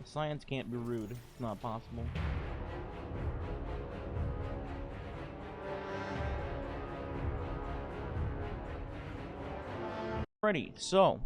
Science can't be rude. It's not possible. Alrighty, so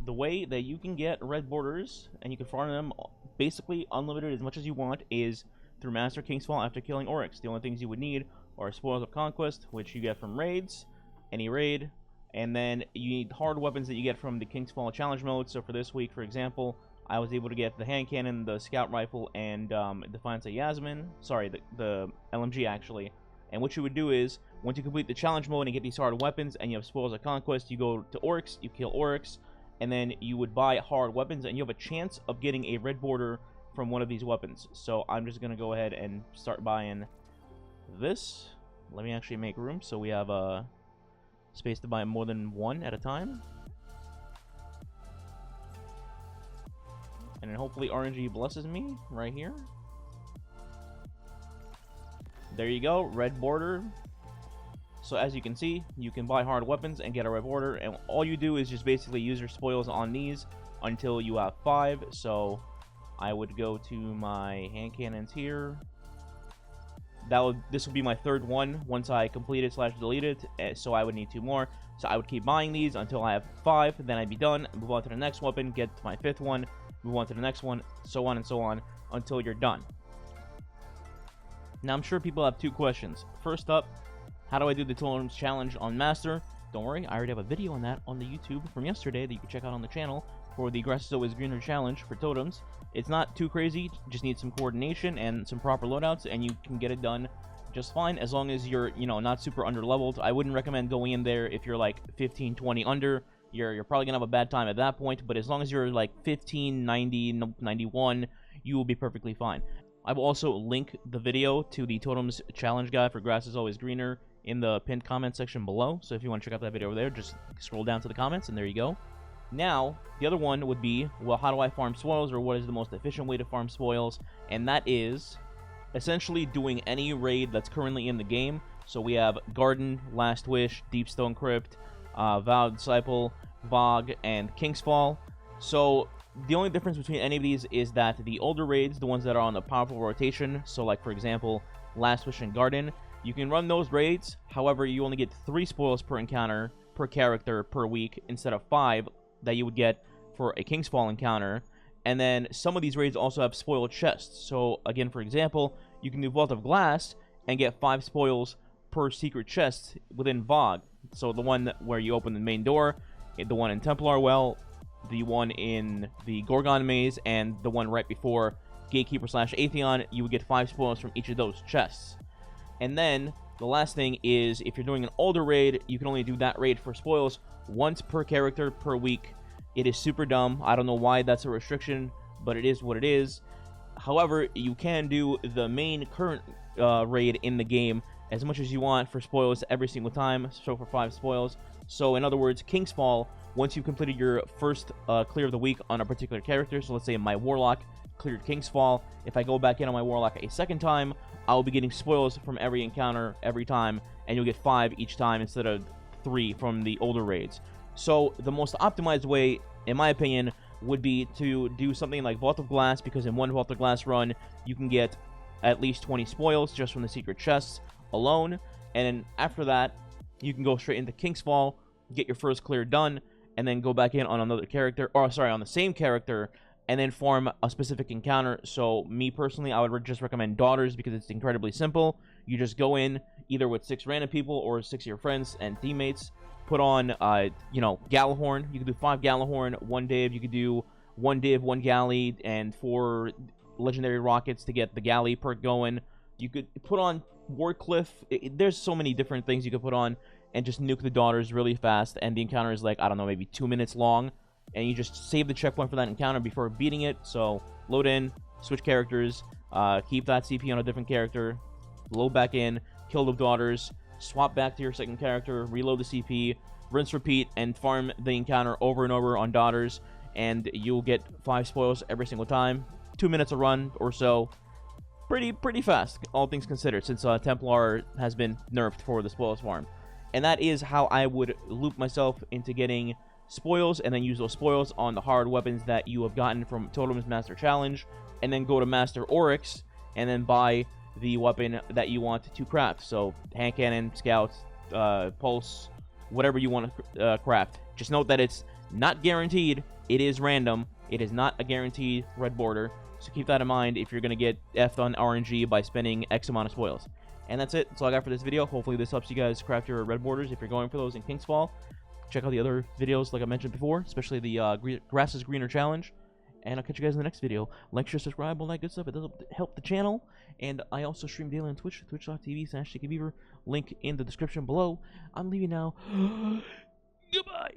the way that you can get red borders and you can farm them basically unlimited as much as you want is through Master Kingsfall after killing Oryx. The only things you would need are Spoils of Conquest, which you get from raids, any raid, and then you need hard weapons that you get from the Kingsfall challenge mode. So for this week, for example, I was able to get the hand cannon, the scout rifle, and Defiance of Yasmin. Sorry, the LMG actually. And what you would do is, once you complete the challenge mode and get these hard weapons and you have Spoils of Conquest, you go to Oryx, you kill Oryx, and then you would buy hard weapons, and you have a chance of getting a red border from one of these weapons. So I'm just going to go ahead and start buying this. Let me actually make room so we have space to buy more than one at a time. And then hopefully RNG blesses me right here. There you go, red border. So as you can see, you can buy hard weapons and get a red border, and all you do is just basically use your spoils on these until you have 5. So I would go to my hand cannons here. This would be my third one once I complete it / delete it, so I would need 2 more. So I would keep buying these until I have 5, then I'd be done, move on to the next weapon, get to my 5th one, move on to the next one, so on and so on until you're done. Now I'm sure people have 2 questions. First up, how do I do the Totems Challenge on Master? Don't worry, I already have a video on that on the YouTube from yesterday that you can check out on the channel for the Grass is Always Greener Challenge for Totems. It's not too crazy, just need some coordination and some proper loadouts, and you can get it done just fine as long as you're, not super under-leveled. I wouldn't recommend going in there if you're like 15, 20 under. You're probably going to have a bad time at that point, but as long as you're like 15, 90, 91, you will be perfectly fine. I will also link the video to the Totems Challenge guide for Grass is Always Greener in the pinned comment section below. So if you want to check out that video over there, just scroll down to the comments, and there you go. Now, the other one would be, well, how do I farm spoils, or what is the most efficient way to farm spoils? And that is essentially doing any raid that's currently in the game. So we have Garden, Last Wish, Deepstone Crypt, Vowed Disciple, Vogue, and Kingsfall. So the only difference between any of these is that the older raids, the ones that are on the powerful rotation, so like for example, Last Wish and Garden, you can run those raids. However, you only get 3 spoils per encounter, per character, per week, instead of 5 that you would get for a Kingsfall encounter. And then some of these raids also have spoiled chests. So again, for example, you can do Vault of Glass and get 5 spoils per secret chest within Vogue. So the one where you open the main door, the one in Templar Well, the one in the Gorgon Maze, and the one right before Gatekeeper / Atheon, you would get 5 spoils from each of those chests. And then the last thing is, if you're doing an older raid, you can only do that raid for spoils once per character per week. It is super dumb. I don't know why that's a restriction, but it is what it is. However, you can do the main current raid in the game as much as you want for spoils every single time, so for 5 spoils. So in other words, Kingsfall, once you've completed your first clear of the week on a particular character, so let's say my Warlock cleared Kingsfall, if I go back in on my Warlock a second time, I'll be getting spoils from every encounter every time, and you'll get 5 each time instead of 3 from the older raids. So the most optimized way, in my opinion, would be to do something like Vault of Glass, because in one Vault of Glass run, you can get at least 20 spoils just from the secret chests alone, and then after that, you can go straight into Kingsfall, get your first clear done, and then go back in on another character, or sorry, on the same character, and then farm a specific encounter. So me personally, I would just recommend Daughters because it's incredibly simple. You just go in either with 6 random people or 6 of your friends and teammates, put on, Gallahorn. You can do 5 Gallahorn, 1 div. You could do 1 div, 1 galley, and 4 legendary rockets to get the galley perk going. You could put on Warcliff. There's so many different things you could put on and just nuke the Daughters really fast. And the encounter is like, I don't know, maybe 2 minutes long. And you just save the checkpoint for that encounter before beating it. So load in, switch characters, keep that CP on a different character, load back in, kill the Daughters, swap back to your second character, reload the CP, rinse, repeat, and farm the encounter over and over on Daughters, and you'll get 5 spoils every single time. 2 minutes a run or so. Pretty fast, all things considered, since Templar has been nerfed for the spoils farm. And that is how I would loop myself into getting spoils, and then use those spoils on the hard weapons that you have gotten from Totems Master Challenge, and then go to Master Oryx, and then buy the weapon that you want to craft. So, hand cannon, scout, pulse, whatever you want to craft. Just note that it's not guaranteed. It is random. It is not a guaranteed red border. So keep that in mind if you're going to get F'd on RNG by spending X amount of spoils. And that's it. That's all I got for this video. Hopefully this helps you guys craft your red borders if you're going for those in King's Fall. Check out the other videos like I mentioned before, especially the Grass is Greener Challenge. And I'll catch you guys in the next video. Like, share, subscribe, all that good stuff. It does help the channel. And I also stream daily on Twitch, twitch.tv/SneakyBeaver. Link in the description below. I'm leaving now. Goodbye.